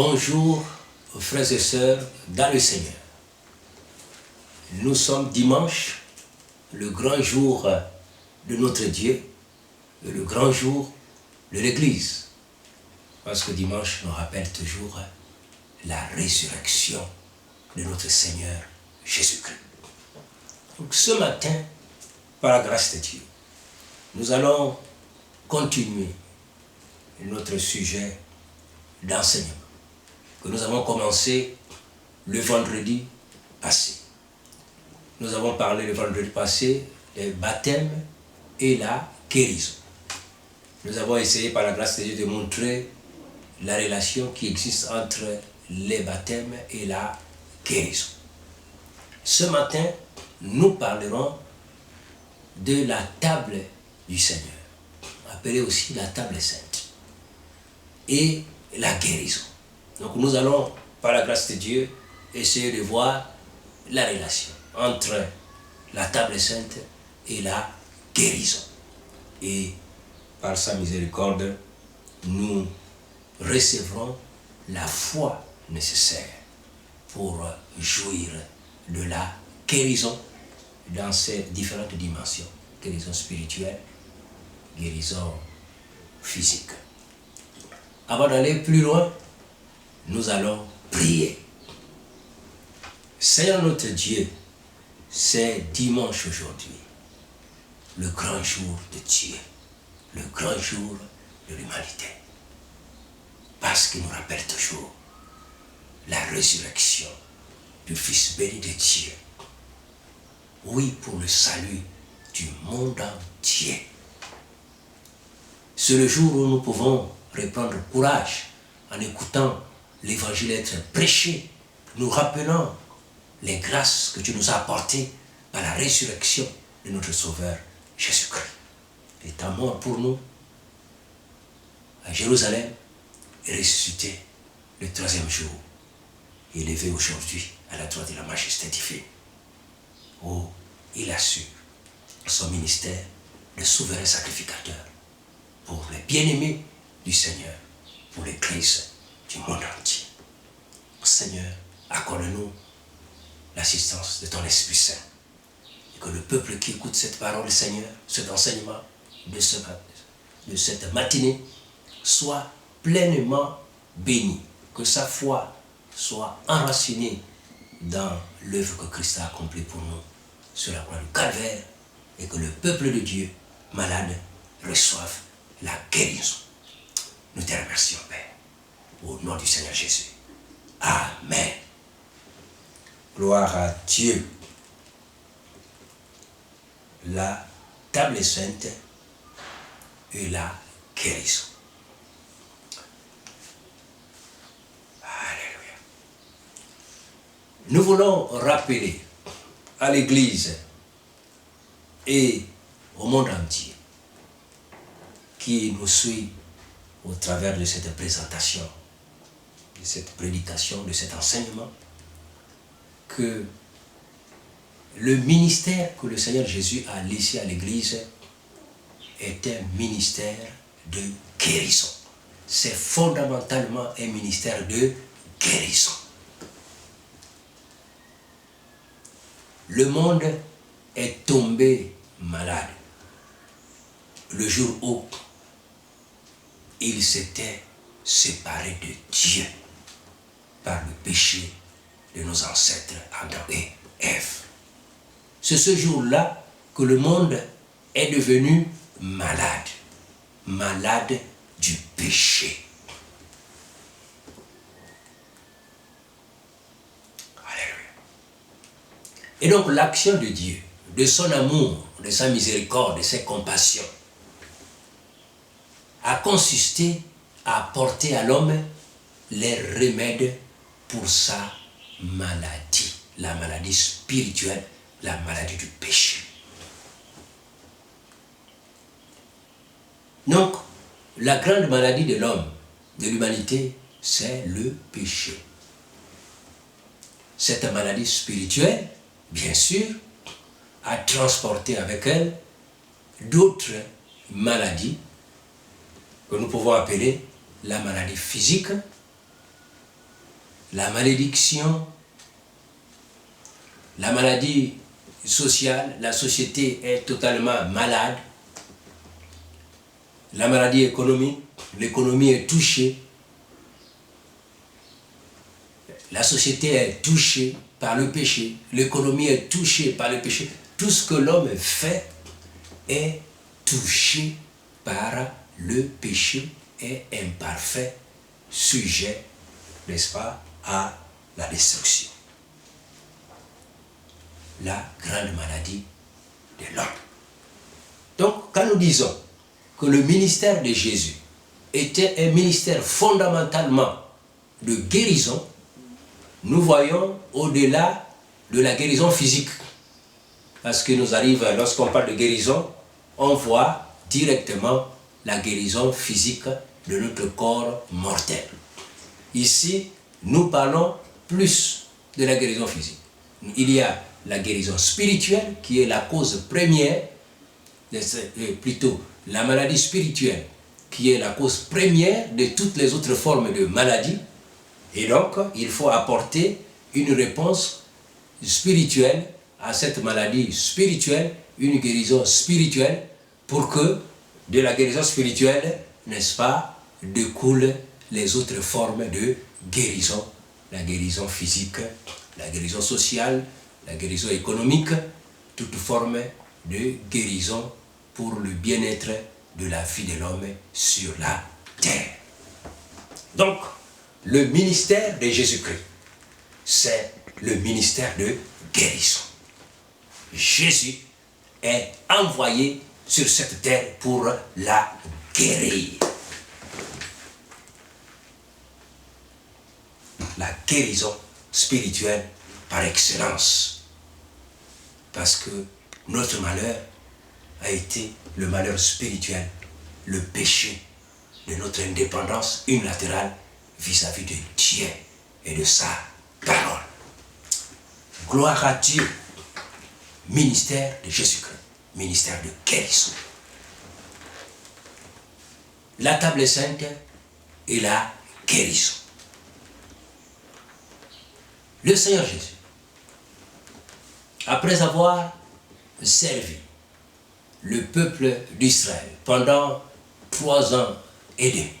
Bonjour, frères et sœurs, dans le Seigneur. Nous sommes dimanche, le grand jour de notre Dieu, et le grand jour de l'Église. Parce que dimanche nous rappelle toujours la résurrection de notre Seigneur Jésus-Christ. Donc ce matin, par la grâce de Dieu, nous allons continuer notre sujet d'enseignement que nous avons commencé le vendredi passé. Nous avons parlé le vendredi passé des baptêmes et la guérison. Nous avons essayé par la grâce de Dieu de montrer la relation qui existe entre les baptêmes et la guérison. Ce matin, nous parlerons de la table du Seigneur, appelée aussi la table sainte, et la guérison. Donc nous allons, par la grâce de Dieu, essayer de voir la relation entre la table sainte et la guérison. Et par sa miséricorde, nous recevrons la foi nécessaire pour jouir de la guérison dans ses différentes dimensions. Guérison spirituelle, guérison physique. Avant d'aller plus loin, nous allons prier. Seigneur notre Dieu, c'est dimanche aujourd'hui, le grand jour de Dieu, le grand jour de l'humanité. Parce qu'il nous rappelle toujours la résurrection du Fils béni de Dieu. Oui, pour le salut du monde entier. C'est le jour où nous pouvons reprendre courage en écoutant l'évangile être prêché, nous rappelant les grâces que Dieu nous a apportées par la résurrection de notre Sauveur Jésus-Christ. Il est mort pour nous à Jérusalem et ressuscité le 3e jour. Il est élevé aujourd'hui à la droite de la majesté divine, où il assure son ministère de souverain sacrificateur pour les bien-aimés du Seigneur, pour l'Église du monde entier. Seigneur, accorde-nous l'assistance de ton Esprit Saint. Et que le peuple qui écoute cette parole, Seigneur, cet enseignement de cette matinée, soit pleinement béni. Que sa foi soit enracinée dans l'œuvre que Christ a accomplie pour nous sur la croix du Calvaire. Et que le peuple de Dieu, malade, reçoive la guérison. Nous te remercions, Père. Au nom du Seigneur Jésus. Amen. Gloire à Dieu. La table sainte et la guérison. Alléluia. Nous voulons rappeler à l'Église et au monde entier qui nous suit au travers de cette présentation, de cette prédication, de cet enseignement, que le ministère que le Seigneur Jésus a laissé à l'Église est un ministère de guérison. C'est fondamentalement un ministère de guérison. Le monde est tombé malade le jour où il s'était séparé de Dieu par le péché de nos ancêtres Adam et Ève. C'est ce jour-là que le monde est devenu malade, malade du péché. Alléluia. Et donc l'action de Dieu, de son amour, de sa miséricorde, de ses compassions, a consisté à apporter à l'homme les remèdes pour sa maladie, la maladie spirituelle, la maladie du péché. Donc, la grande maladie de l'homme, de l'humanité, c'est le péché. Cette maladie spirituelle, bien sûr, a transporté avec elle d'autres maladies que nous pouvons appeler la maladie physique la malédiction, la maladie sociale, la société est totalement malade, la maladie économique, l'économie est touchée, la société est touchée par le péché, l'économie est touchée par le péché. Tout ce que l'homme fait est touché par le péché et imparfait, sujet, n'est-ce pas, à la destruction. La grande maladie de l'homme. Donc, quand nous disons que le ministère de Jésus était un ministère fondamentalement de guérison, nous voyons au-delà de la guérison physique. Parce que nous arrive, lorsqu'on parle de guérison, on voit directement la guérison physique de notre corps mortel. Ici, nous parlons plus de la guérison physique. Il y a la guérison spirituelle qui est la cause première, plutôt la maladie spirituelle qui est la cause première de toutes les autres formes de maladies. Et donc, il faut apporter une réponse spirituelle à cette maladie spirituelle, une guérison spirituelle, pour que de la guérison spirituelle, n'est-ce pas, découlent les autres formes de guérison, la guérison physique, la guérison sociale, la guérison économique, toute forme de guérison pour le bien-être de la vie de l'homme sur la terre. Donc, le ministère de Jésus-Christ, c'est le ministère de guérison. Jésus est envoyé sur cette terre pour la guérir. La guérison spirituelle par excellence. Parce que notre malheur a été le malheur spirituel, le péché de notre indépendance unilatérale vis-à-vis de Dieu et de sa parole. Gloire à Dieu. Ministère de Jésus-Christ, ministère de guérison. La table est sainte et la guérison. Le Seigneur Jésus, après avoir servi le peuple d'Israël pendant 3 ans et demi,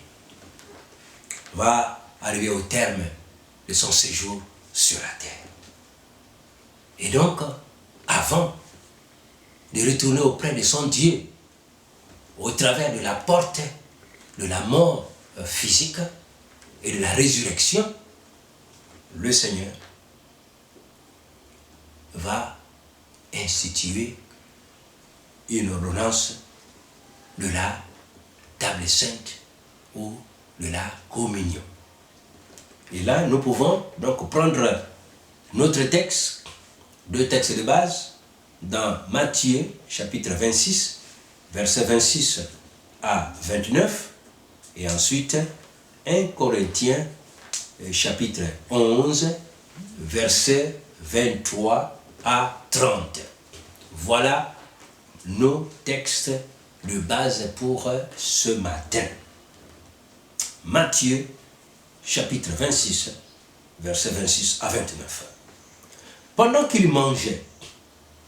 va arriver au terme de son séjour sur la terre. Et donc, avant de retourner auprès de son Dieu, au travers de la porte de la mort physique et de la résurrection, le Seigneur va instituer une ordonnance de la table sainte ou de la communion. Et là, nous pouvons donc prendre notre texte, 2 textes de base, dans Matthieu, chapitre 26, versets 26 à 29, et ensuite 1 Corinthiens, chapitre 11, versets 23 à 30. Voilà nos textes de base pour ce matin. Matthieu, chapitre 26, versets 26 à 29. Pendant qu'il mangeait,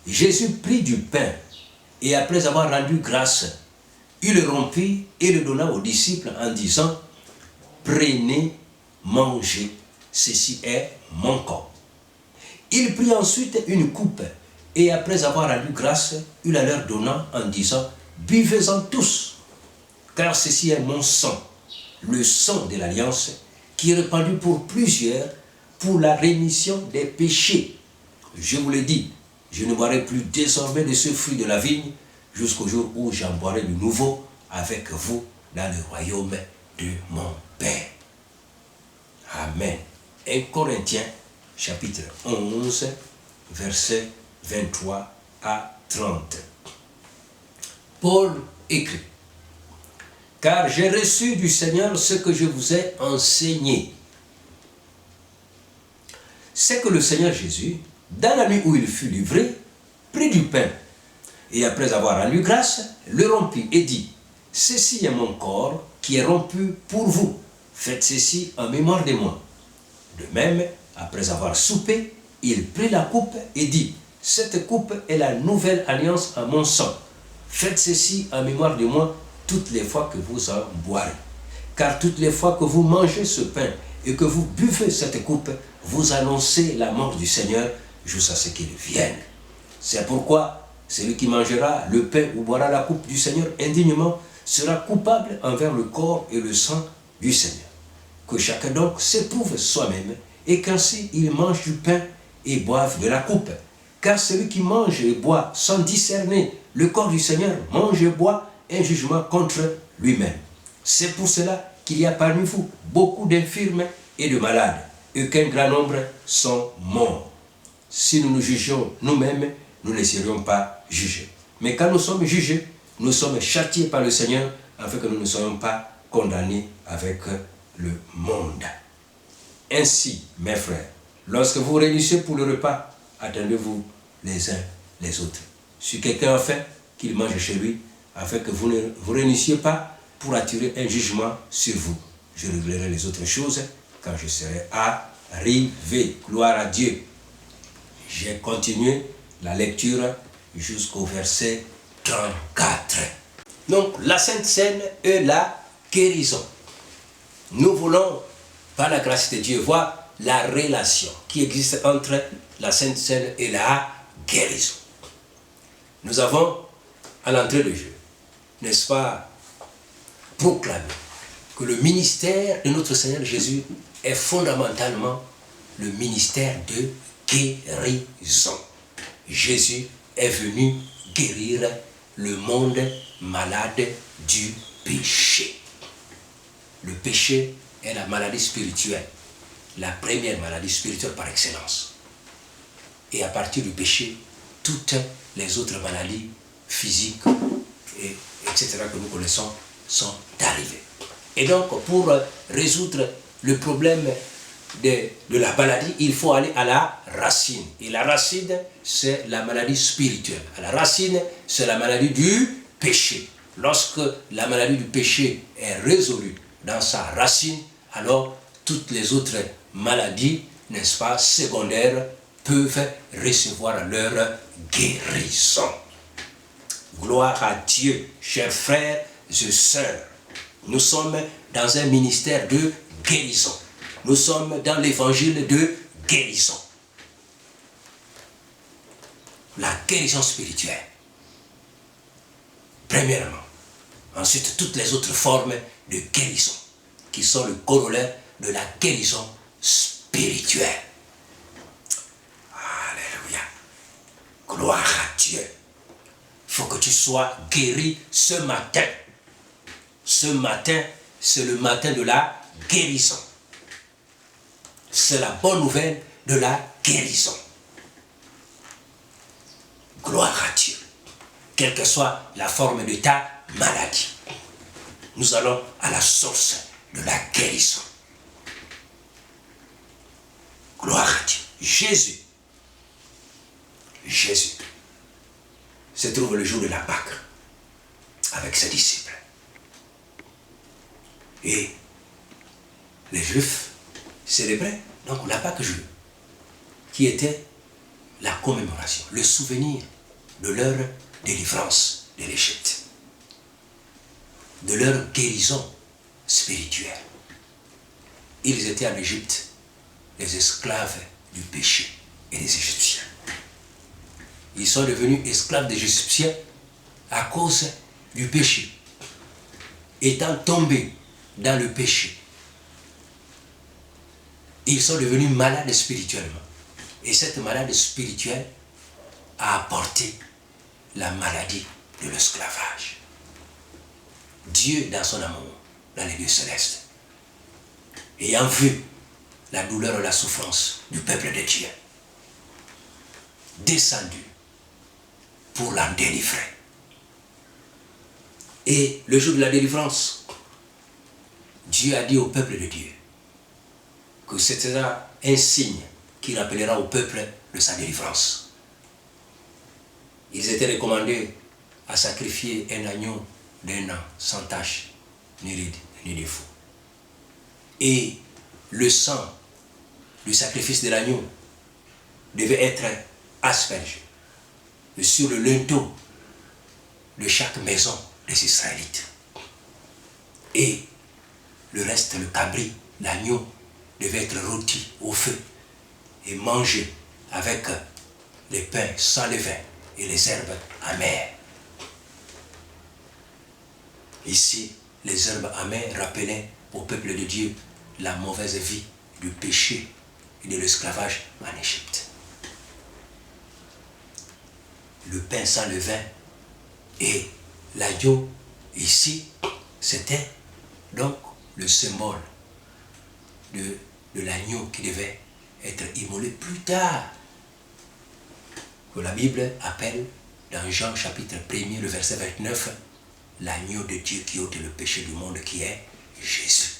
Jésus prit du pain et après avoir rendu grâce, il le rompit et le donna aux disciples en disant: prenez, mangez, ceci est mon corps. Il prit ensuite une coupe et après avoir rendu grâce, il la leur donna en disant: buvez-en tous, car ceci est mon sang, le sang de l'alliance, qui est répandu pour plusieurs pour la rémission des péchés. Je vous le dis, je ne boirai plus désormais de ce fruit de la vigne jusqu'au jour où j'en boirai de nouveau avec vous dans le royaume de mon Père. Amen. 1 Corinthiens, chapitre 11, versets 23 à 30. Paul écrit: car j'ai reçu du Seigneur ce que je vous ai enseigné. C'est que le Seigneur Jésus, dans la nuit où il fut livré, prit du pain, et après avoir rendu grâce, le rompit et dit: ceci est mon corps qui est rompu pour vous. Faites ceci en mémoire de moi. De même, après avoir soupé, il prit la coupe et dit, « Cette coupe est la nouvelle alliance à mon sang. Faites ceci en mémoire de moi toutes les fois que vous en boirez. Car toutes les fois que vous mangez ce pain et que vous buvez cette coupe, vous annoncez la mort du Seigneur jusqu'à ce qu'il vienne. C'est pourquoi celui qui mangera le pain ou boira la coupe du Seigneur indignement sera coupable envers le corps et le sang du Seigneur. Que chacun donc s'éprouve soi-même et qu'ainsi il mange du pain et boive de la coupe. Car celui qui mange et boit sans discerner le corps du Seigneur mange et boit un jugement contre lui-même. C'est pour cela qu'il y a parmi vous beaucoup d'infirmes et de malades, et qu'un grand nombre sont morts. Si nous nous jugions nous-mêmes, nous ne serions pas jugés. Mais quand nous sommes jugés, nous sommes châtiés par le Seigneur, afin que nous ne soyons pas condamnés avec le monde. Ainsi, mes frères, lorsque vous réunissez pour le repas, attendez-vous les uns les autres. Si quelqu'un a faim, qu'il mange chez lui, afin que vous ne vous réunissiez pas pour attirer un jugement sur vous. Je réglerai les autres choses quand je serai arrivé. Gloire à Dieu. J'ai continué la lecture jusqu'au verset 34. Donc, la Sainte Seine est la guérison. Nous voulons, par la grâce de Dieu, voir la relation qui existe entre la Sainte Seine et la guérison. Nous avons, à l'entrée de jeu, n'est-ce pas, proclamé que le ministère de notre Seigneur Jésus est fondamentalement le ministère de guérison. Jésus est venu guérir le monde malade du péché. Le péché est la maladie spirituelle, la première maladie spirituelle par excellence. Et à partir du péché, toutes les autres maladies physiques, etc. que nous connaissons sont arrivées. Et donc, pour résoudre le problème de la maladie, il faut aller à la racine. Et la racine, c'est la maladie spirituelle. À la racine, c'est la maladie du péché. Lorsque la maladie du péché est résolue dans sa racine, alors toutes les autres maladies, n'est-ce pas, secondaires, peuvent recevoir leur guérison. Gloire à Dieu, chers frères et sœurs. Nous sommes dans un ministère de guérison. Nous sommes dans l'évangile de guérison. La guérison spirituelle. Premièrement. Ensuite, toutes les autres formes de guérison qui sont le corollaire de la guérison spirituelle. Alléluia. Gloire à Dieu. Il faut que tu sois guéri ce matin. Ce matin, c'est le matin de la guérison. C'est la bonne nouvelle de la guérison. Gloire à Dieu. Quelle que soit la forme de ta maladie, nous allons à la source de la guérison. Gloire à Dieu. Jésus se trouve le jour de la Pâque avec ses disciples. Et les Juifs célébraient donc la Pâque juive, qui était la commémoration, le souvenir de leur délivrance de l'Égypte, de leur guérison spirituelle. Ils étaient en Égypte les esclaves du péché et des Égyptiens. Ils sont devenus esclaves des Égyptiens à cause du péché. Étant tombés dans le péché, ils sont devenus malades spirituellement. Et cette maladie spirituelle a apporté la maladie de l'esclavage. Dieu, dans son amour, dans les lieux célestes, ayant vu la douleur et la souffrance du peuple de Dieu, descendu pour l'en délivrer. Et le jour de la délivrance, Dieu a dit au peuple de Dieu que ce sera un signe qui rappellera au peuple de sa délivrance. Ils étaient recommandés à sacrifier un agneau d'un an, sans tache, ni ride, ni défaut. Et le sang du sacrifice de l'agneau devait être aspergé sur le linteau de chaque maison des Israélites. Et le reste, le cabri, l'agneau, devait être rôti au feu et mangé avec les pains sans levain et les herbes amères. Ici, les herbes amères rappelaient au peuple de Dieu la mauvaise vie du péché et de l'esclavage en Égypte. Le pain sans levain et l'agneau, ici, c'était donc le symbole de l'agneau qui devait être immolé plus tard, que la Bible appelle dans Jean chapitre 1er, le verset 29, l'agneau de Dieu qui ôte le péché du monde, qui est Jésus.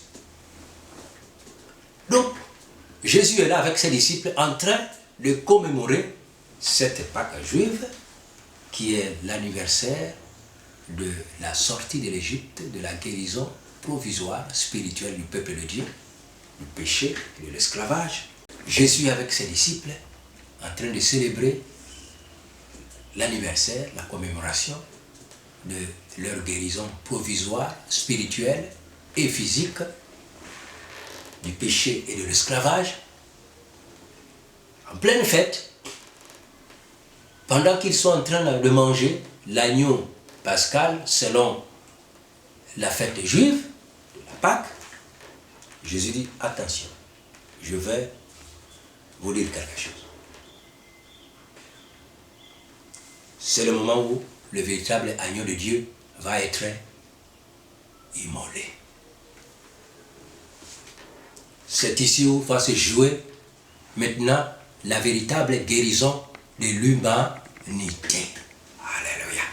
Donc, Jésus est là avec ses disciples en train de commémorer cette Pâque juive qui est l'anniversaire de la sortie de l'Égypte, de la guérison provisoire, spirituelle du peuple de Dieu, du péché et de l'esclavage. Jésus avec ses disciples en train de célébrer l'anniversaire, la commémoration de leur guérison provisoire, spirituelle et physique du péché et de l'esclavage, en pleine fête, pendant qu'ils sont en train de manger l'agneau pascal selon la fête juive, de la Pâque. Jésus dit, attention, je vais vous dire quelque chose. C'est le moment où le véritable agneau de Dieu va être immolé. C'est ici où va se jouer maintenant la véritable guérison de l'humanité. Alléluia.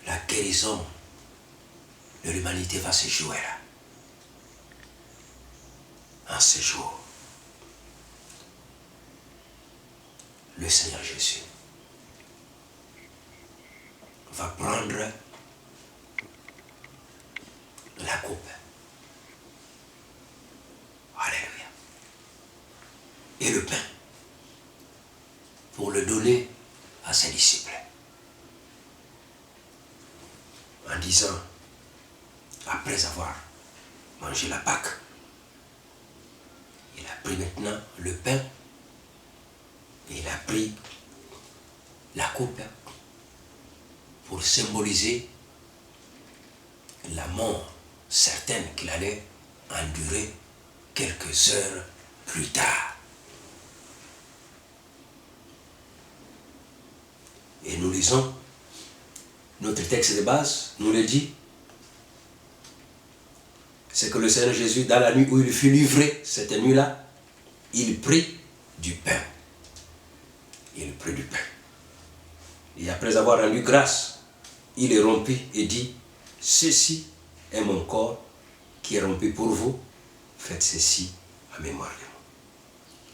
La guérison de l'humanité va se jouer là. En ce jour, le Seigneur Jésus va prendre la coupe. Alléluia. Et le pain pour le donner à ses disciples. En disant, après avoir mangé la Pâque, il a pris maintenant le pain et il a pris la coupe pour symboliser la mort certaine qu'il allait endurer quelques heures plus tard. Et nous lisons notre texte de base, nous le dit, c'est que le Seigneur Jésus, dans la nuit où il fut livré, cette nuit-là, il prit du pain. Il prit du pain. Et après avoir rendu grâce, il le rompit et dit, ceci est mon corps qui est rompu pour vous, faites ceci à mémoire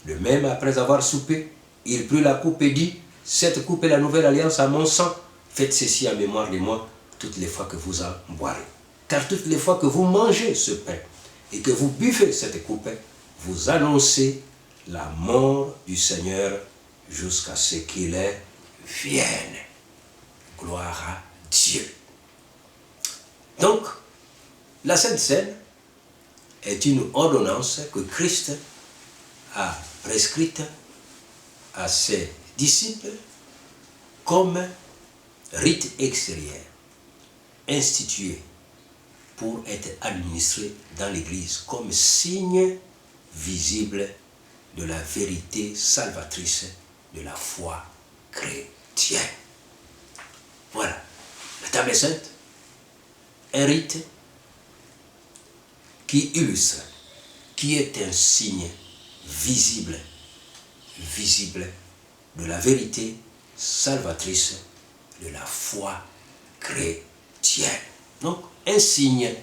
de moi. De même, après avoir soupé, il prit la coupe et dit, cette coupe est la nouvelle alliance à mon sang, faites ceci à mémoire de moi toutes les fois que vous en boirez. Car toutes les fois que vous mangez ce pain et que vous buvez cette coupe, vous annoncez la mort du Seigneur jusqu'à ce qu'il vienne. Gloire à Dieu. Donc, la Sainte Seine est une ordonnance que Christ a prescrite à ses disciples comme rite extérieur, institué pour être administré dans l'Église comme signe visible de la vérité salvatrice de la foi chrétienne. Voilà. La table sainte, un rite qui illustre, qui est un signe visible de la vérité salvatrice de la foi chrétienne. Donc, un signe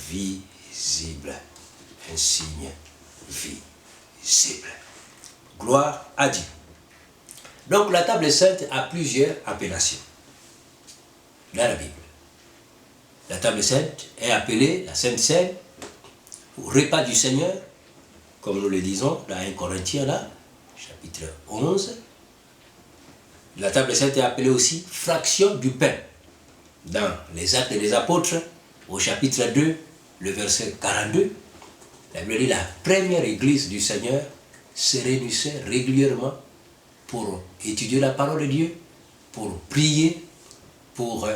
visible. Un signe visible. Gloire à Dieu. Donc, la table sainte a plusieurs appellations dans la Bible. La table sainte est appelée la Sainte Seine, ou repas du Seigneur, comme nous le disons dans 1 Corinthiens, là, chapitre 11. La table sainte est appelée aussi fraction du pain. Dans les Actes des Apôtres, au chapitre 2, le verset 42, la Bible dit la première église du Seigneur se réunissait régulièrement pour étudier la parole de Dieu, pour prier, pour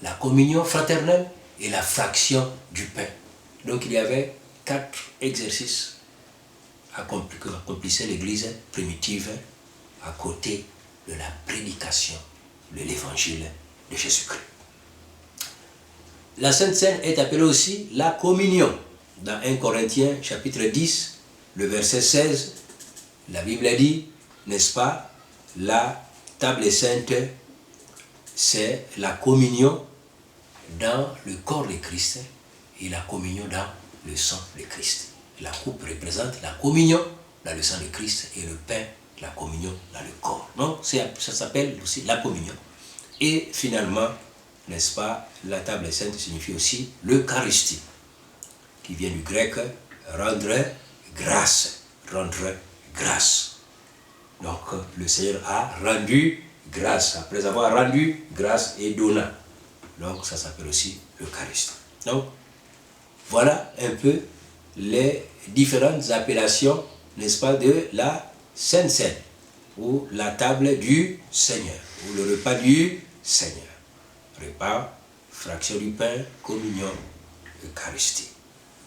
la communion fraternelle et la fraction du pain. Donc il y avait 4 exercices qu'accomplissait l'église primitive à côté de la prédication de l'évangile de Jésus-Christ. La Sainte Seine est appelée aussi la communion. Dans 1 Corinthiens chapitre 10, le verset 16, la Bible dit, n'est-ce pas, la table sainte, c'est la communion dans le corps de Christ et la communion dans le sang de Christ. La coupe représente la communion dans le sang de Christ et le pain, la communion dans le corps. Donc, ça s'appelle aussi la communion. Et finalement, n'est-ce pas, la table sainte signifie aussi l'Eucharistie, qui vient du grec rendre grâce. Rendre grâce. Donc, le Seigneur a rendu grâce, après avoir rendu grâce et donnant. Donc, ça s'appelle aussi l'Eucharistie. Donc, voilà un peu les différentes appellations, n'est-ce pas, de la Sainte Seine, ou la table du Seigneur, ou le repas du Seigneur. Repas, fraction du pain, communion, Eucharistie.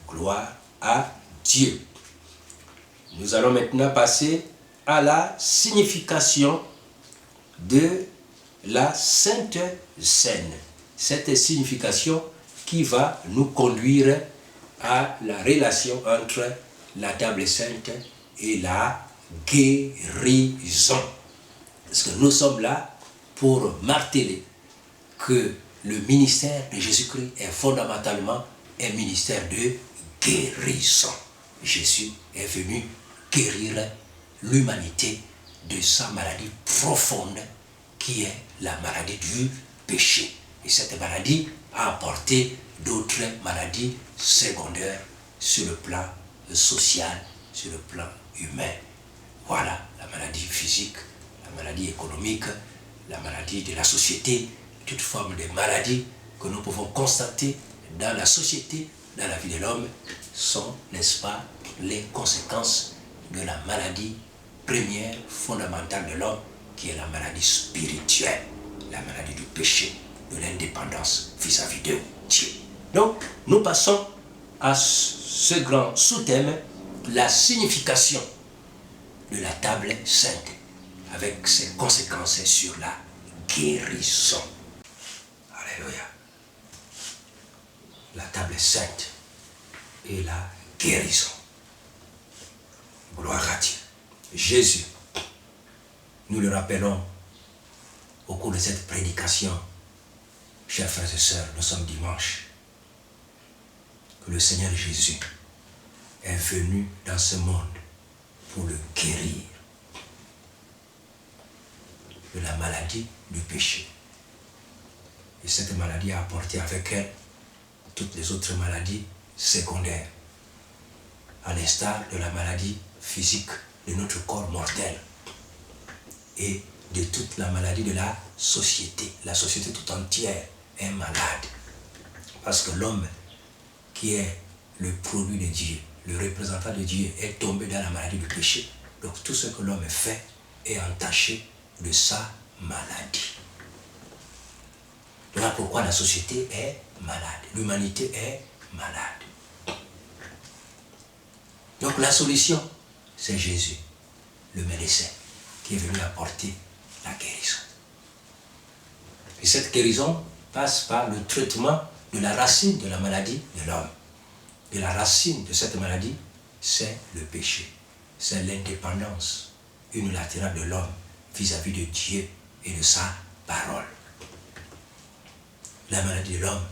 Gloire à Dieu. Nous allons maintenant passer à la signification de la Sainte Seine. Cette signification qui va nous conduire à la relation entre la table sainte et la guérison. Parce que nous sommes là pour marteler que le ministère de Jésus-Christ est fondamentalement un ministère de guérison. Jésus est venu guérir l'humanité de sa maladie profonde qui est la maladie du péché. Et cette maladie a apporté d'autres maladies secondaires sur le plan social, sur le plan humain. Voilà, la maladie physique, la maladie économique, la maladie de la société, toute forme de maladie que nous pouvons constater dans la société, dans la vie de l'homme, sont, n'est-ce pas, les conséquences de la maladie première, fondamentale de l'homme, qui est la maladie spirituelle, la maladie du péché, de l'indépendance vis-à-vis de Dieu. Donc, nous passons à ce grand sous-thème, la signification de la table sainte, avec ses conséquences sur la guérison. Alléluia. La table sainte et la guérison. Gloire à Dieu. Jésus, nous le rappelons au cours de cette prédication, chers frères et sœurs, nous sommes dimanche, que le Seigneur Jésus est venu dans ce monde pour le guérir de la maladie du péché. Et cette maladie a apporté avec elle toutes les autres maladies secondaires, à l'instar de la maladie physique de notre corps mortel et de toute la maladie de la société. La société tout entière est malade. Parce que l'homme qui est le produit de Dieu, le représentant de Dieu, est tombé dans la maladie du péché. Donc tout ce que l'homme fait est entaché de sa maladie. Voilà pourquoi la société est malade, l'humanité est malade. Donc la solution, c'est Jésus, le médecin, qui est venu apporter la guérison. Et cette guérison passe par le traitement de la racine de la maladie de l'homme. Et la racine de cette maladie, c'est le péché. C'est l'indépendance unilatérale de l'homme vis-à-vis de Dieu et de sa parole. La maladie de l'homme,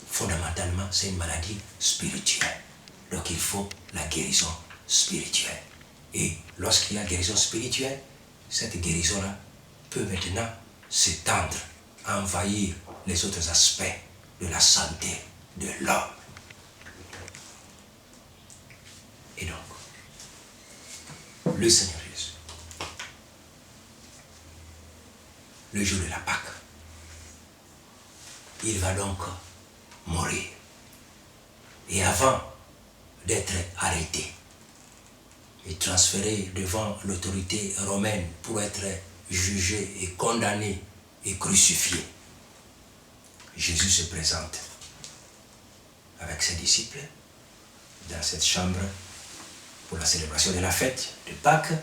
fondamentalement, c'est une maladie spirituelle. Donc il faut la guérison spirituelle. Et lorsqu'il y a guérison spirituelle, cette guérison-là peut maintenant s'étendre, envahir les autres aspects de la santé de l'homme. Et donc, le Seigneur Jésus, le jour de la Pâque, il va donc mourir. Et avant d'être arrêté et transféré devant l'autorité romaine pour être jugé et condamné et crucifié, Jésus se présente avec ses disciples dans cette chambre pour la célébration de la fête de Pâques.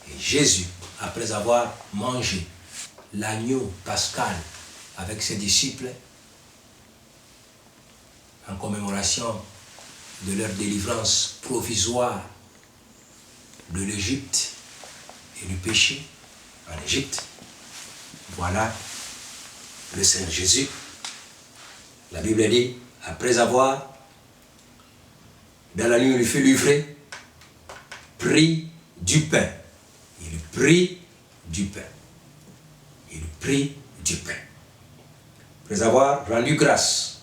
Et Jésus, après avoir mangé l'agneau pascal avec ses disciples, en commémoration de leur délivrance provisoire de l'Égypte et du péché en Égypte, voilà le Seigneur Jésus. La Bible dit, après avoir, dans la nuit où il fut livré, prit du pain. Il prit du pain. Il prit du pain. Après avoir rendu grâce,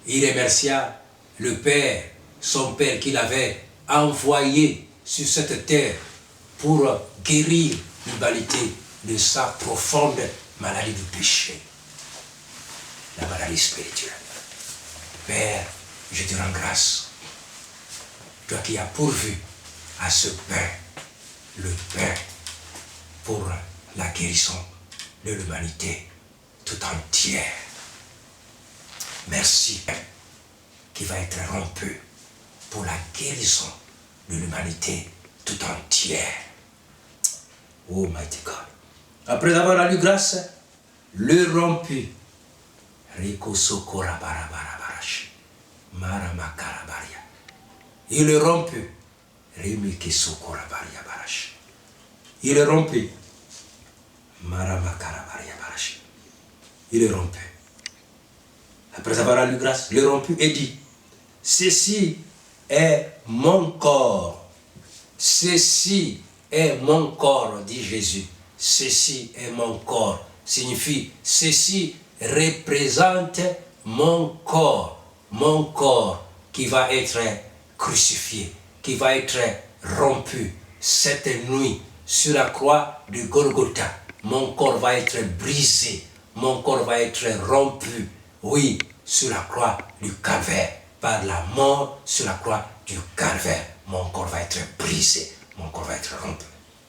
il remercia le Père, son Père qu'il avait envoyé sur cette terre pour guérir l'humanité de sa profonde maladie du péché, la maladie spirituelle. Père, je te rends grâce, toi qui as pourvu à ce pain, le pain pour la guérison de l'humanité tout entière. Merci, qui va être rompu pour la guérison de l'humanité tout entière. Oh mighty God. Après avoir rendu grâce, le rompu. Rico sokora barabarash. Maramakarabaria. Il le rompu. Rimiki sokora baria barash. Il le rompu. Maramakarabaria barash. Il le rompu. Après avoir rendu grâce, le rompu et dit, ceci est mon corps. Ceci est mon corps, dit Jésus. Ceci est mon corps. Signifie, ceci représente mon corps qui va être crucifié, qui va être rompu cette nuit sur la croix de Golgotha. Mon corps va être brisé, mon corps va être rompu, oui, sur la croix du calvaire, par la mort sur la croix du calvaire. Mon corps va être brisé, mon corps va être rompu.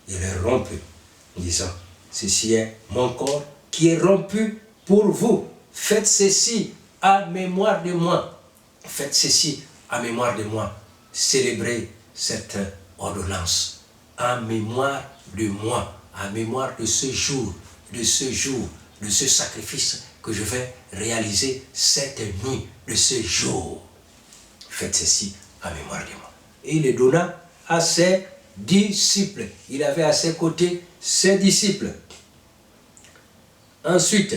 Il est rompu, disant, ceci est mon corps qui est rompu pour vous. Faites ceci à mémoire de moi. Faites ceci à mémoire de moi. Célébrez cette ordonnance en mémoire de moi, en mémoire de ce jour, de ce sacrifice que je vais réaliser cette nuit, de ce jour. Faites ceci en mémoire de moi. Et il le donna à ses disciples. Il avait à ses côtés ses disciples. Ensuite,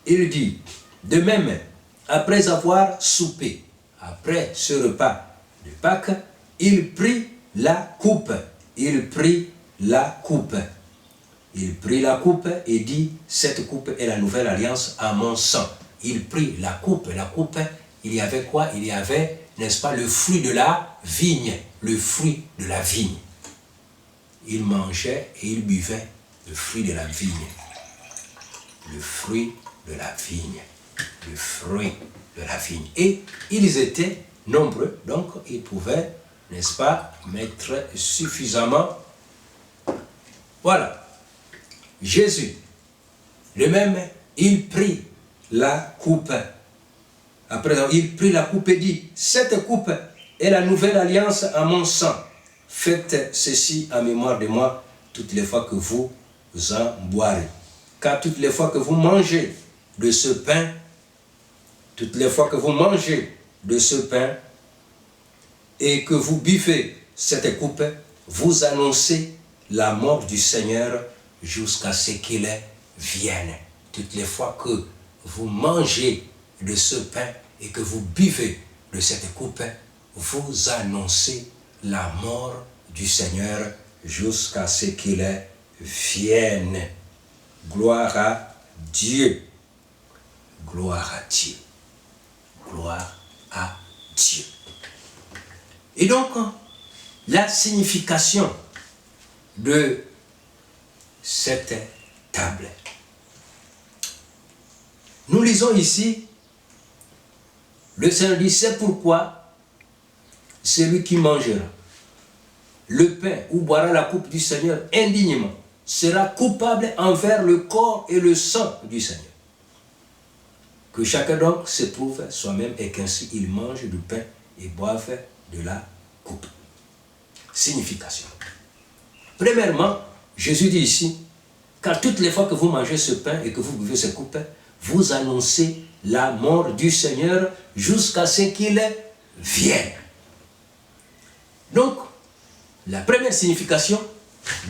il dit, de même, après avoir soupé, après ce repas de Pâques, il prit la coupe. Il prit la coupe. Il prit la coupe et dit, cette coupe est la nouvelle alliance à mon sang. Il prit la coupe. La coupe, il y avait quoi? Il y avait, n'est-ce pas, le fruit de la vigne. Le fruit de la vigne. Il mangeait et il buvait le fruit de la vigne. Le fruit de la vigne. Le fruit de la vigne. Et ils étaient nombreux, donc ils pouvaient, n'est-ce pas, mettre suffisamment. Voilà. Jésus, le même, il prit la coupe. Après, il prit la coupe et dit, cette coupe est la nouvelle alliance à mon sang. Faites ceci en mémoire de moi toutes les fois que vous en boirez. Car toutes les fois que vous mangez de ce pain, toutes les fois que vous mangez de ce pain et que vous buvez cette coupe, vous annoncez la mort du Seigneur jusqu'à ce qu'il vienne. Toutes les fois que vous mangez de ce pain et que vous buvez de cette coupe, vous annoncez la mort du Seigneur jusqu'à ce qu'il vienne. Gloire à Dieu. Gloire à Dieu. Gloire à Dieu. Et donc, la signification de cette table. Nous lisons ici, le Seigneur dit, c'est pourquoi celui qui mangera le pain ou boira la coupe du Seigneur indignement sera coupable envers le corps et le sang du Seigneur. Que chacun donc s'éprouve soi-même et qu'ainsi il mange du pain et boive de la coupe. Signification. Premièrement, Jésus dit ici, car toutes les fois que vous mangez ce pain et que vous buvez cette coupe, vous annoncez la mort du Seigneur jusqu'à ce qu'il vienne. Donc, la première signification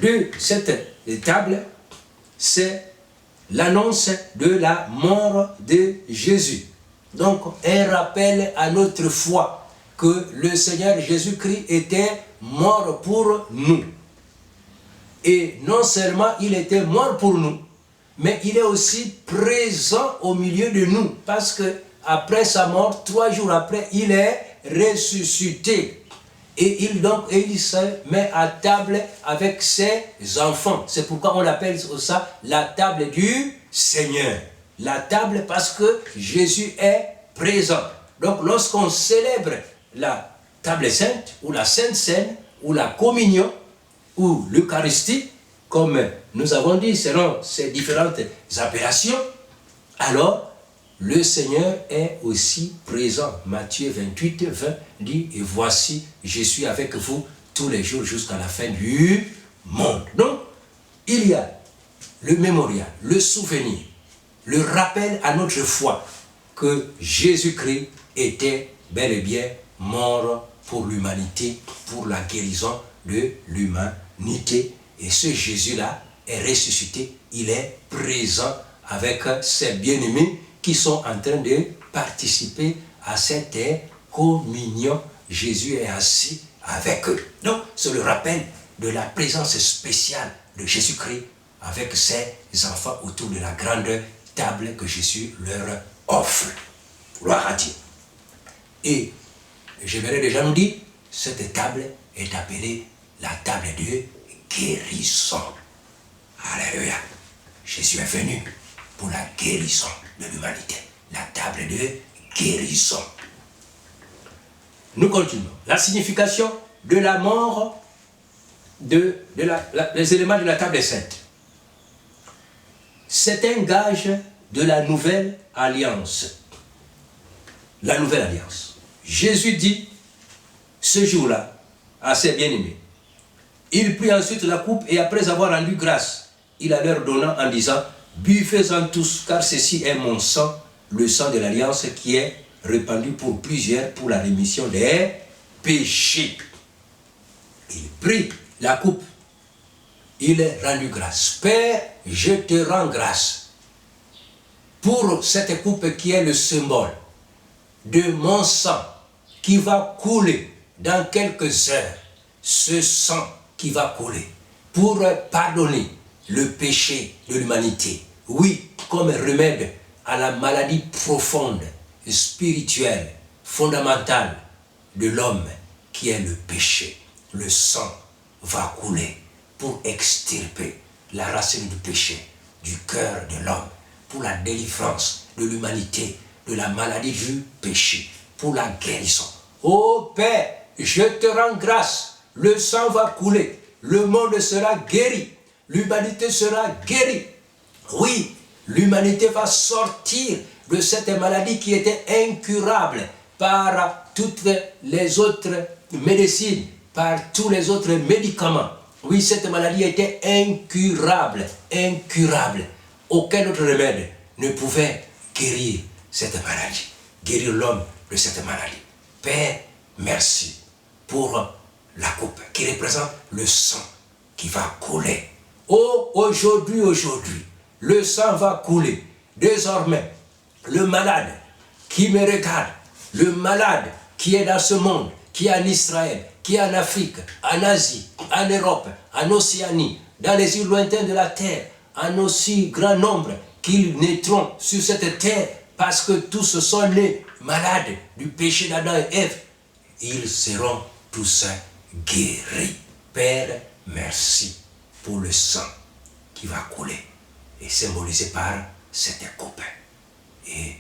de cette table, c'est l'annonce de la mort de Jésus. Donc, un rappel à notre foi que le Seigneur Jésus-Christ était mort pour nous. Et non seulement il était mort pour nous, mais il est aussi présent au milieu de nous. Parce que après sa mort, 3 jours après, il est ressuscité. Et il se met à table avec ses enfants. C'est pourquoi on appelle ça la table du Seigneur. La table parce que Jésus est présent. Donc lorsqu'on célèbre la table sainte, ou la Sainte Seine, ou la communion, ou l'Eucharistie, comme nous avons dit selon ces différentes appellations, alors le Seigneur est aussi présent. Matthieu 28, 20 dit, et voici, je suis avec vous tous les jours jusqu'à la fin du monde. Donc, il y a le mémorial, le souvenir, le rappel à notre foi que Jésus-Christ était bel et bien mort pour l'humanité, pour la guérison de l'humanité. Et ce Jésus-là est ressuscité, il est présent avec ses bien-aimés qui sont en train de participer à cette communion. Jésus est assis avec eux. Donc, c'est le rappel de la présence spéciale de Jésus-Christ avec ses enfants autour de la grande table que Jésus leur offre. Gloire à Dieu. Et j'aimerais déjà nous dire, cette table est appelée la table de guérison. Alléluia. Jésus est venu pour la guérison de l'humanité. La table de guérison. Nous continuons. La signification de la mort les éléments de la table sainte. C'est un gage de la nouvelle alliance. La nouvelle alliance. Jésus dit, ce jour-là, à ses bien-aimés, il prit ensuite la coupe et après avoir rendu grâce, il la leur donna en disant, buvez-en tous, car ceci est mon sang, le sang de l'alliance qui est répandu pour plusieurs pour la rémission des péchés. Il prit la coupe, il a rendu grâce. Père, je te rends grâce pour cette coupe qui est le symbole de mon sang qui va couler dans quelques heures. Ce sang qui va couler pour pardonner le péché de l'humanité. Oui, comme remède à la maladie profonde, spirituelle, fondamentale de l'homme qui est le péché. Le sang va couler pour extirper la racine du péché du cœur de l'homme, pour la délivrance de l'humanité, de la maladie du péché, pour la guérison. Ô Père, je te rends grâce, le sang va couler, le monde sera guéri, l'humanité sera guérie. Oui, l'humanité va sortir de cette maladie qui était incurable par toutes les autres médecines, par tous les autres médicaments. Oui, cette maladie était incurable, incurable. Aucun autre remède ne pouvait guérir cette maladie, guérir l'homme de cette maladie. Père, merci pour la coupe qui représente le sang qui va couler. Oh, aujourd'hui, le sang va couler. Désormais, le malade qui me regarde, le malade qui est dans ce monde, qui est en Israël, qui est en Afrique, en Asie, en Europe, en Océanie, dans les îles lointaines de la terre, en aussi grand nombre qu'ils naîtront sur cette terre, parce que tous sont nés malades du péché d'Adam et Ève, ils seront tous guéris. Père, merci pour le sang qui va couler et symbolisé par cette coupe. Et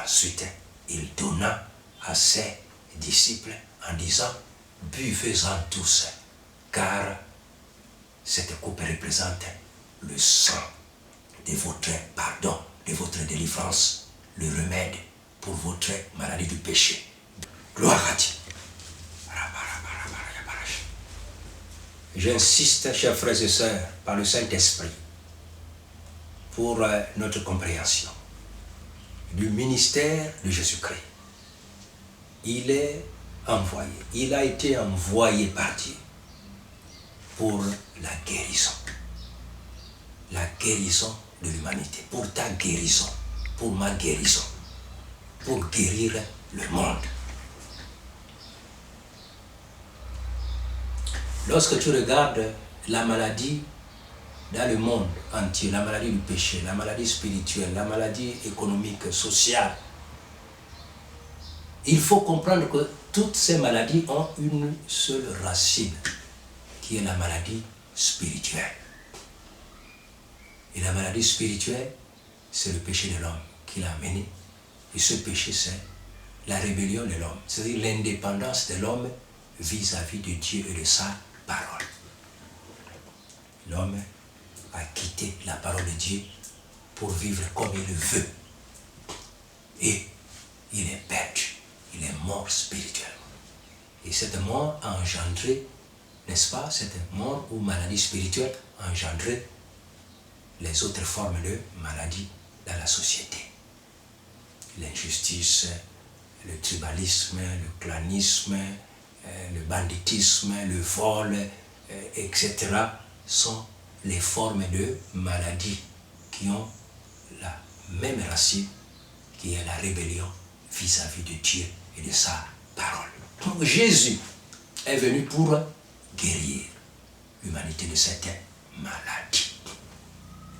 ensuite, il donna à ses disciples en disant, buvez-en tous, car cette coupe représente le sang de votre pardon, de votre délivrance, le remède pour votre maladie du péché. Gloire à Dieu. J'insiste, chers frères et sœurs, par le Saint-Esprit, pour notre compréhension du ministère de Jésus-Christ. Il est envoyé, il a été envoyé par Dieu pour la guérison de l'humanité, pour ta guérison, pour ma guérison, pour guérir le monde. Lorsque tu regardes la maladie dans le monde entier, la maladie du péché, la maladie spirituelle, la maladie économique, sociale, il faut comprendre que toutes ces maladies ont une seule racine, qui est la maladie spirituelle. Et la maladie spirituelle, c'est le péché de l'homme qui l'a amené. Et ce péché, c'est la rébellion de l'homme, c'est-à-dire l'indépendance de l'homme vis-à-vis de Dieu et de sa parole. L'homme a quitté la parole de Dieu pour vivre comme il veut. Et il est perdu, il est mort spirituellement. Et cette mort a engendré, n'est-ce pas, cette mort ou maladie spirituelle a engendré les autres formes de maladies dans la société. L'injustice, le tribalisme, le clanisme, le banditisme, le vol, etc. sont les formes de maladies qui ont la même racine, qui est la rébellion vis-à-vis de Dieu et de sa parole. Donc Jésus est venu pour guérir l'humanité de cette maladie,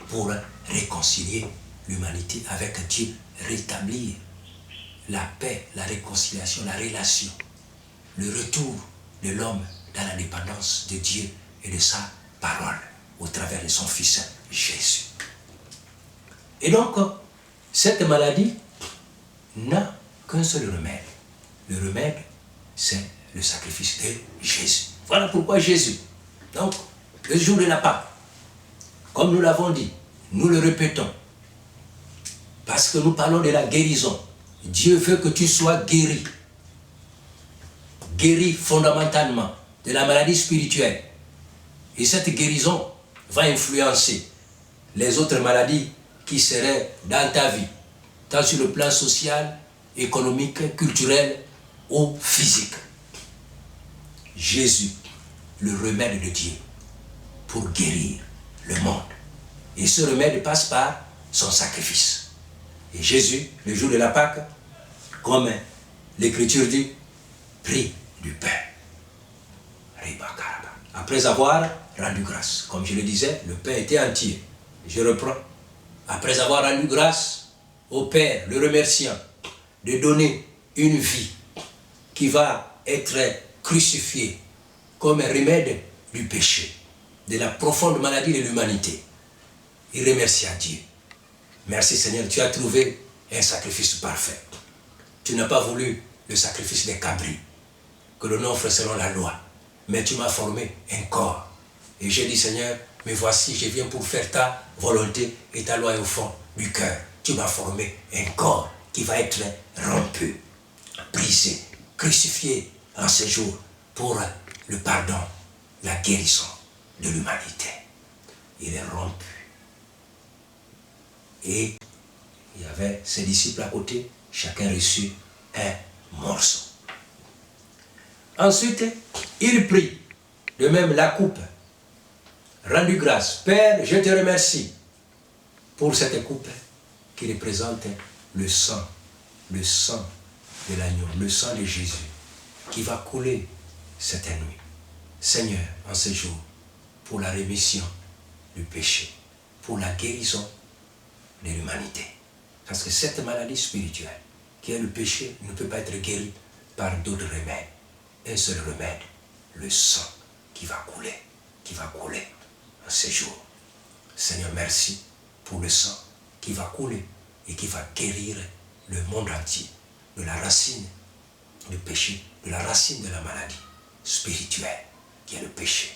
pour réconcilier l'humanité avec Dieu, rétablir la paix, la réconciliation, la relation, le retour de l'homme dans la dépendance de Dieu et de sa parole au travers de son Fils Jésus. Et donc, cette maladie n'a qu'un seul remède. Le remède, c'est le sacrifice de Jésus. Voilà pourquoi Jésus. Donc, le jour de la Pâque, comme nous l'avons dit, nous le répétons, parce que nous parlons de la guérison. Dieu veut que tu sois guéri. Guéri fondamentalement de la maladie spirituelle. Et cette guérison va influencer les autres maladies qui seraient dans ta vie, tant sur le plan social, économique, culturel ou physique. Jésus, le remède de Dieu pour guérir le monde. Et ce remède passe par son sacrifice. Et Jésus, le jour de la Pâque, comme l'Écriture dit, prit du pain. Après avoir rendu grâce, comme je le disais, le pain était entier. Je reprends. Après avoir rendu grâce au Père, le remerciant de donner une vie qui va être crucifiée comme un remède du péché, de la profonde maladie de l'humanité, il remercia Dieu. Merci Seigneur, tu as trouvé un sacrifice parfait. Tu n'as pas voulu le sacrifice des cabris, que l'on offre selon la loi, mais tu m'as formé un corps. Et j'ai dit Seigneur, mais voici, je viens pour faire ta volonté et ta loi est au fond du cœur. Tu m'as formé un corps qui va être rompu, brisé, crucifié en ce jour pour le pardon, la guérison de l'humanité. Il est rompu. Et il y avait ses disciples à côté, chacun reçut un morceau. Ensuite, il prit de même la coupe, rendu grâce. Père, je te remercie pour cette coupe qui représente le sang de l'agneau, le sang de Jésus, qui va couler cette nuit. Seigneur, en ce jour, pour la rémission du péché, pour la guérison de l'humanité. Parce que cette maladie spirituelle, qui est le péché, ne peut pas être guérie par d'autres remèdes. Un seul remède, le sang qui va couler en ce jour. Seigneur, merci pour le sang qui va couler et qui va guérir le monde entier de la racine du péché, de la racine de la maladie spirituelle qui est le péché.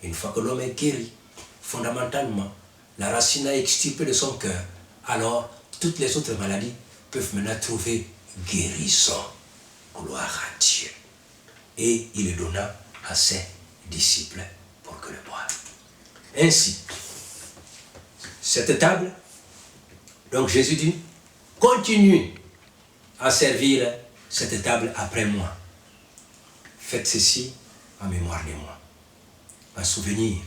Une fois que l'homme est guéri, fondamentalement, la racine a extirpé de son cœur, alors toutes les autres maladies peuvent maintenant trouver guérison. Gloire à Dieu. Et il le donna à ses disciples pour que le boivent. Ainsi, cette table, donc Jésus dit, continuez à servir cette table après moi. Faites ceci en mémoire de moi, en souvenir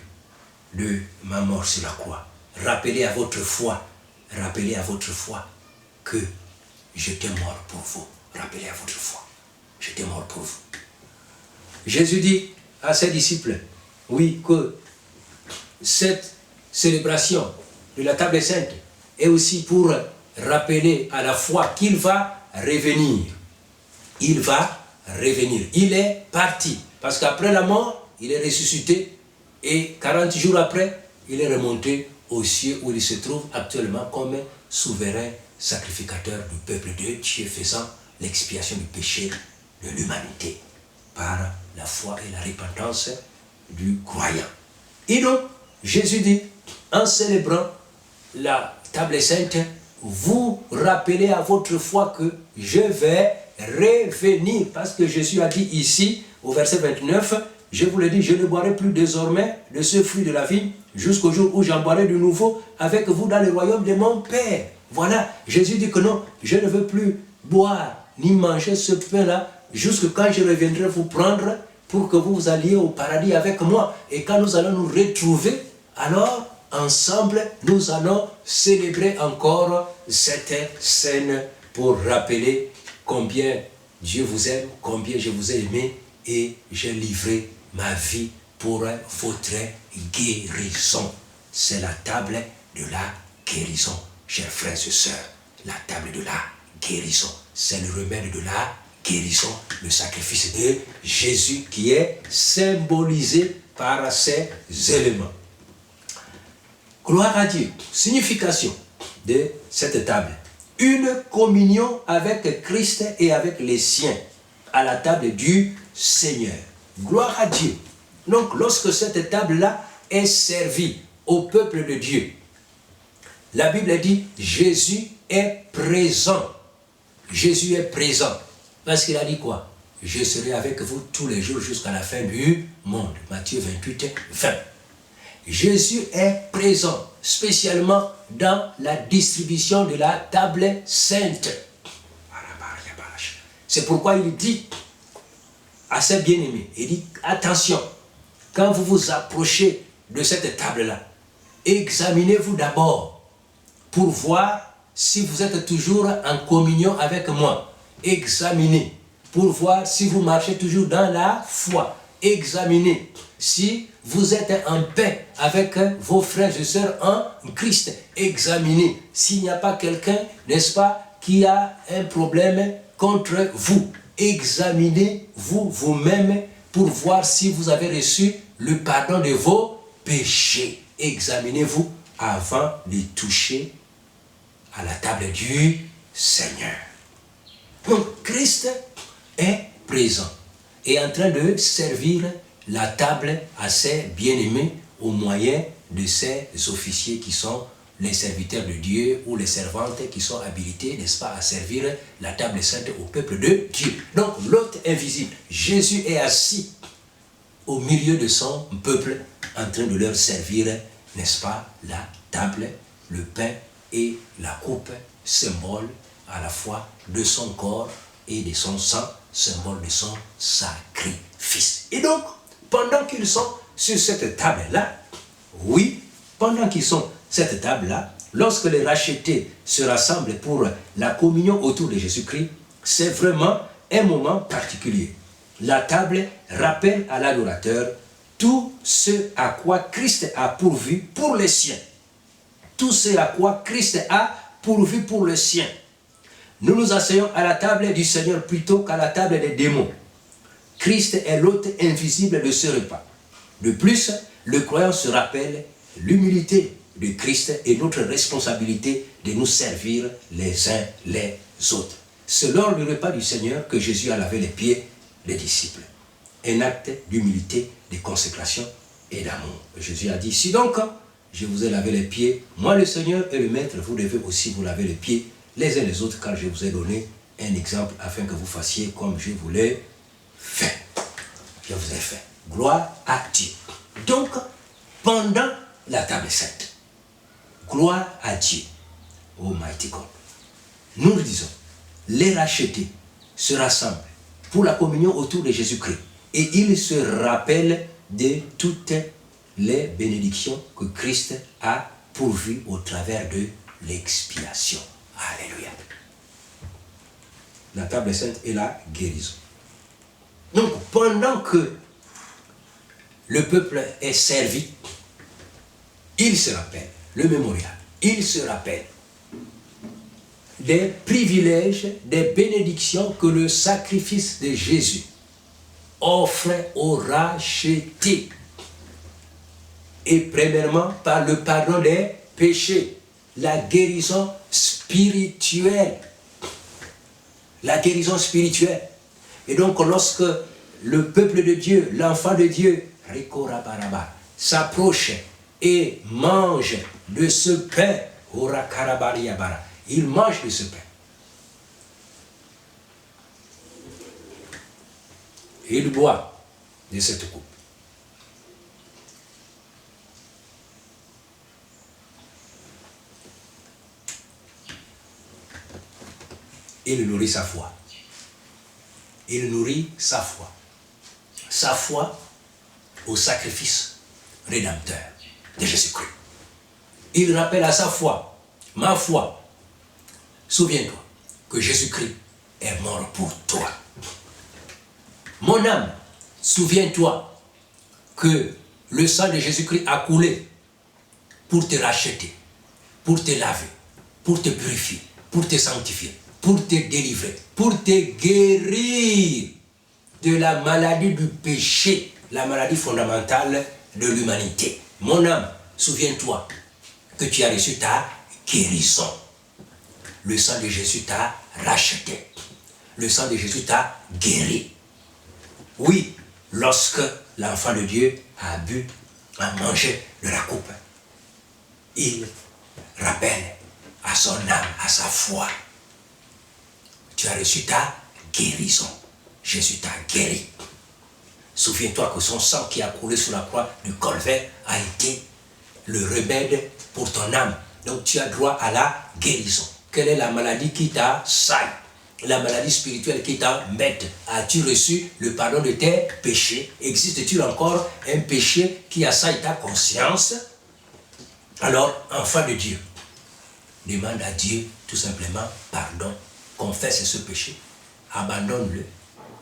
de ma mort sur la croix. Rappelez à votre foi que j'étais mort pour vous. Rappelez à votre foi, j'étais mort pour vous. Jésus dit à ses disciples, oui, que cette célébration de la table sainte est aussi pour rappeler à la foi qu'il va revenir. Il va revenir. Il est parti. Parce qu'après la mort, il est ressuscité. Et 40 jours après, il est remonté aux cieux où il se trouve actuellement comme souverain sacrificateur du peuple de Dieu, faisant l'expiation du péché de l'humanité par la foi et la repentance du croyant. Et donc, Jésus dit, en célébrant la table sainte, vous rappelez à votre foi que je vais revenir. Parce que Jésus a dit ici, au verset 29, je vous le dis, je ne boirai plus désormais de ce fruit de la vie jusqu'au jour où j'en boirai de nouveau avec vous dans le royaume de mon Père. Voilà, Jésus dit que non, je ne veux plus boire ni manger ce pain-là jusque quand je reviendrai vous prendre pour que vous alliez au paradis avec moi. Et quand nous allons nous retrouver, alors ensemble, nous allons célébrer encore cette scène pour rappeler combien Dieu vous aime, combien je vous ai aimé et j'ai livré ma vie pour votre guérison. C'est la table de la guérison, chers frères et sœurs. La table de la guérison, c'est le remède de la guérison, le sacrifice de Jésus qui est symbolisé par ces éléments. Gloire à Dieu. Signification de cette table. Une communion avec Christ et avec les siens à la table du Seigneur. Gloire à Dieu. Donc, lorsque cette table-là est servie au peuple de Dieu, la Bible dit Jésus est présent. Jésus est présent. Parce qu'il a dit quoi? Je serai avec vous tous les jours jusqu'à la fin du monde. Matthieu 28, 20. Jésus est présent, spécialement dans la distribution de la table sainte. C'est pourquoi il dit à ses bien-aimés, il dit, attention, quand vous vous approchez de cette table-là, examinez-vous d'abord pour voir si vous êtes toujours en communion avec moi. Examinez pour voir si vous marchez toujours dans la foi. Examinez si vous êtes en paix avec vos frères et sœurs en Christ. Examinez s'il n'y a pas quelqu'un, n'est-ce pas, qui a un problème contre vous. Examinez-vous vous-même pour voir si vous avez reçu le pardon de vos péchés. Examinez-vous avant de toucher à la table du Seigneur. Donc Christ est présent et en train de servir la table à ses bien-aimés au moyen de ses officiers qui sont les serviteurs de Dieu ou les servantes qui sont habilités, n'est-ce pas, à servir la table sainte au peuple de Dieu. Donc l'hôte invisible, Jésus est assis au milieu de son peuple en train de leur servir, n'est-ce pas, la table, le pain et la coupe, symbole à la fois de son corps et de son sang, symbole de son sacrifice. Et donc, pendant qu'ils sont sur cette table-là, oui, pendant qu'ils sont sur cette table-là, lorsque les rachetés se rassemblent pour la communion autour de Jésus-Christ, c'est vraiment un moment particulier. La table rappelle à l'adorateur tout ce à quoi Christ a pourvu pour les siens. Tout ce à quoi Christ a pourvu pour les siens. Nous nous asseyons à la table du Seigneur plutôt qu'à la table des démons. Christ est l'hôte invisible de ce repas. De plus, le croyant se rappelle l'humilité de Christ et notre responsabilité de nous servir les uns les autres. C'est lors du repas du Seigneur que Jésus a lavé les pieds des disciples. Un acte d'humilité, de consécration et d'amour. Jésus a dit, si donc je vous ai lavé les pieds, moi le Seigneur et le Maître, vous devez aussi vous laver les pieds les uns les autres, car je vous ai donné un exemple afin que vous fassiez comme je vous l'ai fait. Je vous ai fait. Gloire à Dieu. Donc, pendant la table sainte, gloire à Dieu, Almighty God. Nous le disons, les rachetés se rassemblent pour la communion autour de Jésus-Christ et ils se rappellent de toutes les bénédictions que Christ a pourvues au travers de l'expiation. Alléluia. La table sainte est la guérison. Donc, pendant que le peuple est servi, il se rappelle, le mémorial, il se rappelle des privilèges, des bénédictions que le sacrifice de Jésus offre aux rachetés. Et premièrement, par le pardon des péchés, la guérison spirituelle. La guérison spirituelle. Et donc, lorsque le peuple de Dieu, l'enfant de Dieu, s'approche et mange de ce pain, il mange de ce pain. Il boit de cette coupe. Il nourrit sa foi. Il nourrit sa foi. Sa foi au sacrifice rédempteur de Jésus-Christ. Il rappelle à sa foi, ma foi, souviens-toi que Jésus-Christ est mort pour toi. Mon âme, souviens-toi que le sang de Jésus-Christ a coulé pour te racheter, pour te laver, pour te purifier, pour te sanctifier, pour te délivrer, pour te guérir de la maladie du péché, la maladie fondamentale de l'humanité. Mon âme, souviens-toi que tu as reçu ta guérison. Le sang de Jésus t'a racheté. Le sang de Jésus t'a guéri. Oui, lorsque l'enfant de Dieu a bu, a mangé de la coupe, il rappelle à son âme, à sa foi, tu as reçu ta guérison. Jésus t'a guéri. Souviens-toi que son sang qui a coulé sur la croix du Calvaire a été le remède pour ton âme. Donc tu as droit à la guérison. Quelle est la maladie qui t'assaille? La maladie spirituelle qui t'embête? As-tu reçu le pardon de tes péchés? Existe-t-il encore un péché qui assaille ta conscience? Alors, enfant de Dieu, demande à Dieu tout simplement pardon. Confesse ce péché. Abandonne-le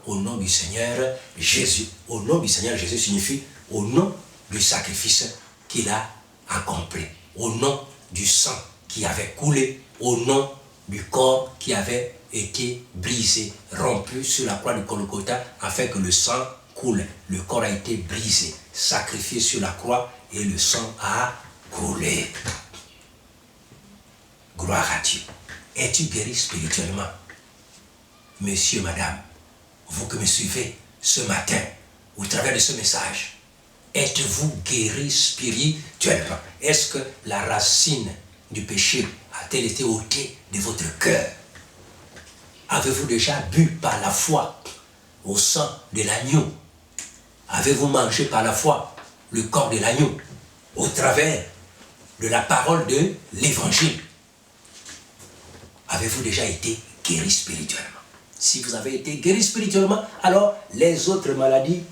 au nom du Seigneur Jésus. Au nom du Seigneur Jésus signifie au nom du sacrifice qu'il a accompli. Au nom du sang qui avait coulé. Au nom du corps qui avait été brisé, rompu sur la croix du Golgotha afin que le sang coule. Le corps a été brisé, sacrifié sur la croix et le sang a coulé. Gloire à Dieu. Es-tu guéri spirituellement? Monsieur, madame, vous que me suivez ce matin, au travers de ce message, êtes-vous guéri spirituellement? Est-ce que la racine du péché a-t-elle été ôtée de votre cœur? Avez-vous déjà bu par la foi au sang de l'agneau avez-vous mangé par la foi le corps de l'agneau au travers de la parole de l'évangile? Avez-vous déjà été guéri spirituellement? Si vous avez été guéri spirituellement, alors les autres maladies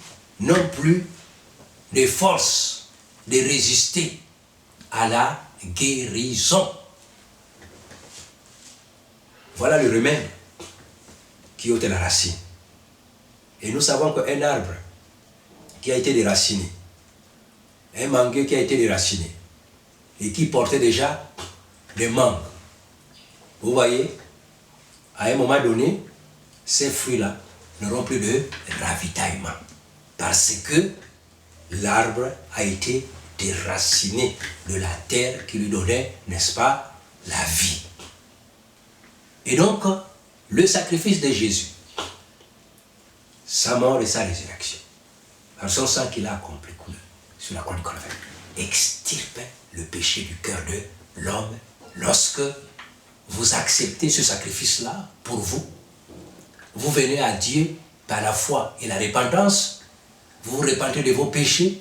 n'ont plus de force de résister à la guérison. Voilà le remède qui ôte la racine. Et nous savons qu'un arbre qui a été déraciné, un manguier qui a été déraciné et qui portait déjà des mangues, vous voyez, à un moment donné, ces fruits-là n'auront plus de ravitaillement parce que l'arbre a été déraciné de la terre qui lui donnait, n'est-ce pas, la vie. Et donc, le sacrifice de Jésus, sa mort et sa résurrection, par son sang qu'il a accompli sur la croix du Calvaire, extirpe le péché du cœur de l'homme. Lorsque vous acceptez ce sacrifice-là pour vous, vous venez à Dieu par la foi et la repentance, vous vous repentez de vos péchés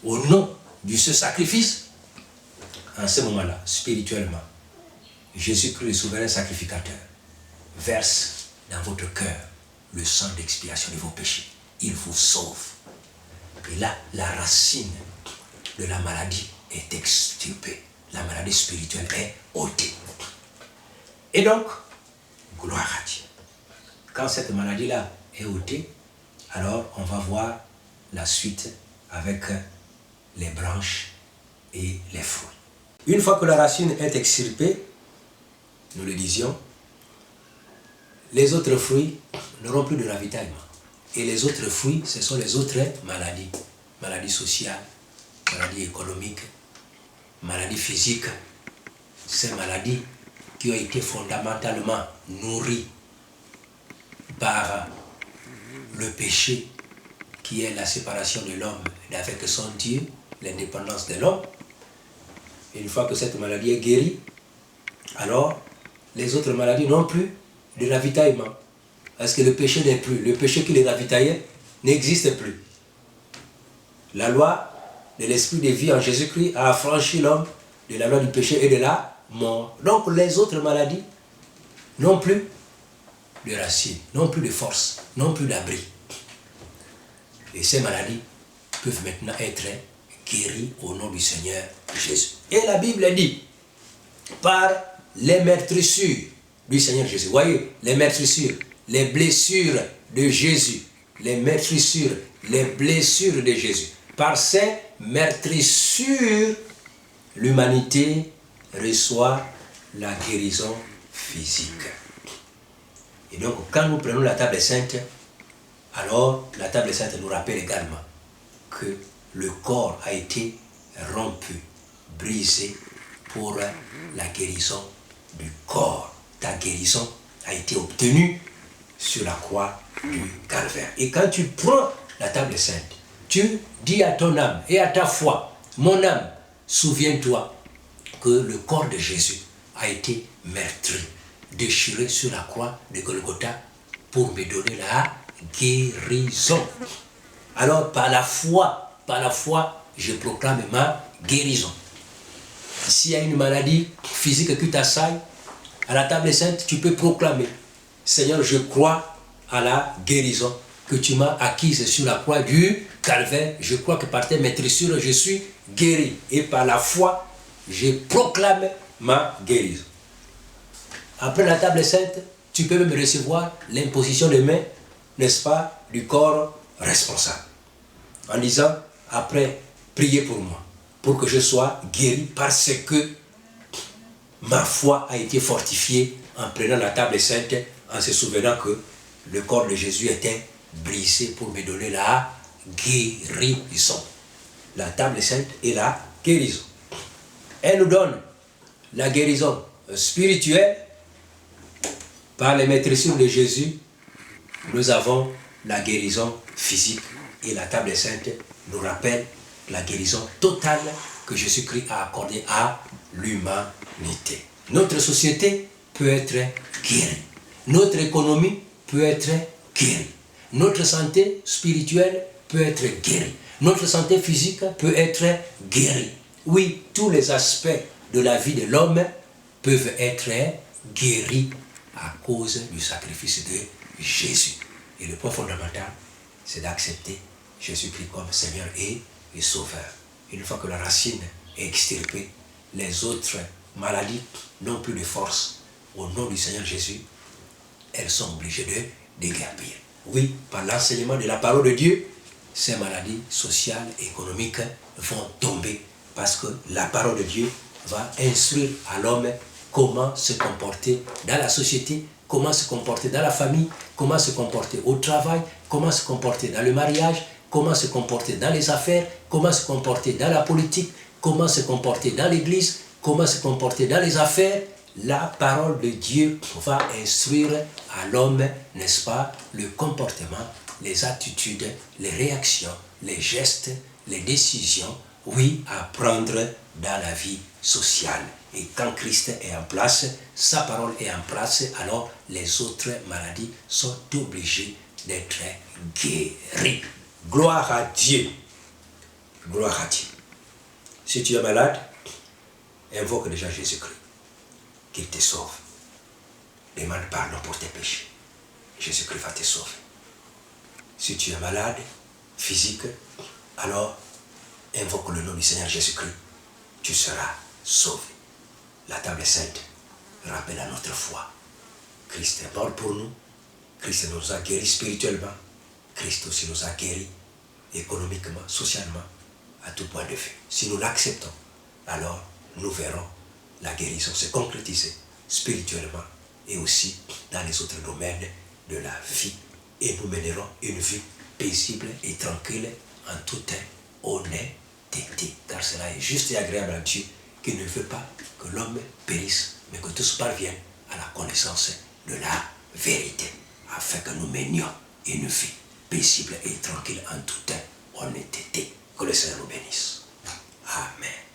au nom de ce sacrifice. En ce moment-là, spirituellement, Jésus-Christ, le souverain sacrificateur, verse dans votre cœur le sang d'expiation de vos péchés. Il vous sauve. Et là, la racine de la maladie est extirpée. La maladie spirituelle est ôtée. Et donc, gloire à Dieu. Quand cette maladie-là est ôtée, alors on va voir la suite avec les branches et les fruits. Une fois que la racine est extirpée, nous le disions, les autres fruits n'auront plus de ravitaillement. Et les autres fruits, ce sont les autres maladies. Maladies sociales, maladies économiques, maladies physiques. Ces maladies qui ont été fondamentalement nourries par le péché qui est la séparation de l'homme avec son Dieu, l'indépendance de l'homme. Une fois que cette maladie est guérie, alors les autres maladies n'ont plus de ravitaillement. Parce que le péché n'est plus. Le péché qui les ravitaillait n'existe plus. La loi de l'esprit de vie en Jésus-Christ a affranchi l'homme de la loi du péché et de la mort. Donc les autres maladies n'ont plus de racines, n'ont plus de force, n'ont plus d'abri. Et ces maladies peuvent maintenant être guéries au nom du Seigneur Jésus. Et la Bible dit, par les meurtrissures du Seigneur Jésus. Voyez, les meurtrissures, les blessures de Jésus, les meurtrissures, les blessures de Jésus. Par ces meurtrissures, l'humanité reçoit la guérison physique. Et donc, quand nous prenons la table sainte, alors la table sainte nous rappelle également que le corps a été rompu, brisé pour la guérison du corps. Ta guérison a été obtenue sur la croix du Calvaire. Et quand tu prends la table sainte, tu dis à ton âme et à ta foi, mon âme, souviens-toi que le corps de Jésus a été meurtri, déchiré sur la croix de Golgotha pour me donner la guérison. Alors par la foi, je proclame ma guérison. S'il y a une maladie physique qui t'assaille, à la table sainte, tu peux proclamer, Seigneur, je crois à la guérison que tu m'as acquise sur la croix du Calvaire. Je crois que par tes meurtrissures, je suis guéri. Et par la foi, je proclame ma guérison. Après la table sainte, tu peux même recevoir l'imposition des mains, n'est-ce pas, du corps responsable. En disant, après, priez pour moi, pour que je sois guéri parce que ma foi a été fortifiée en prenant la table sainte, en se souvenant que le corps de Jésus était brisé pour me donner la guérison. La table sainte et la guérison. Elle nous donne la guérison spirituelle. Par les meurtrissures de Jésus, nous avons la guérison physique. Et la table sainte nous rappelle la guérison totale que Jésus-Christ a accordée à l'humanité. Notre société peut être guérie. Notre économie peut être guérie. Notre santé spirituelle peut être guérie. Notre santé physique peut être guérie. Oui, tous les aspects de la vie de l'homme peuvent être guéris à cause du sacrifice de Jésus. Et le point fondamental, c'est d'accepter Jésus-Christ comme Seigneur et Sauveur. Une fois que la racine est extirpée, les autres maladies n'ont plus de force. Au nom du Seigneur Jésus, elles sont obligées de déguerpir. Oui, par l'enseignement de la parole de Dieu, ces maladies sociales et économiques vont tomber parce que la parole de Dieu va instruire à l'homme comment se comporter dans la société, comment se comporter dans la famille, comment se comporter au travail, comment se comporter dans le mariage, comment se comporter dans les affaires, comment se comporter dans la politique, comment se comporter dans l'église, comment se comporter dans les affaires. La parole de Dieu va instruire à l'homme, n'est-ce pas, le comportement, les attitudes, les réactions, les gestes, les décisions, oui, à prendre dans la vie sociale. Et quand Christ est en place, sa parole est en place, alors les autres maladies sont obligées d'être guéries. Gloire à Dieu. Gloire à Dieu. Si tu es malade, invoque déjà Jésus-Christ, qu'il te sauve. Demande pardon pour tes péchés. Jésus-Christ va te sauver. Si tu es malade, physique, alors invoque le nom du Seigneur Jésus-Christ. Tu seras sauvé. La table est sainte. Rappelle à notre foi. Christ est mort pour nous. Christ nous a guéris spirituellement. Christ aussi nous a guéris économiquement, socialement, à tout point de vue. Si nous l'acceptons, alors nous verrons la guérison se concrétiser spirituellement et aussi dans les autres domaines de la vie. Et nous mènerons une vie paisible et tranquille en toute honnêteté. Car cela est juste et agréable à Dieu qui ne veut pas que l'homme périsse, mais que tous parviennent à la connaissance de la vérité, afin que nous menions une vie paisible et tranquille en toute honnêteté. Que le Seigneur nous bénisse. Amen.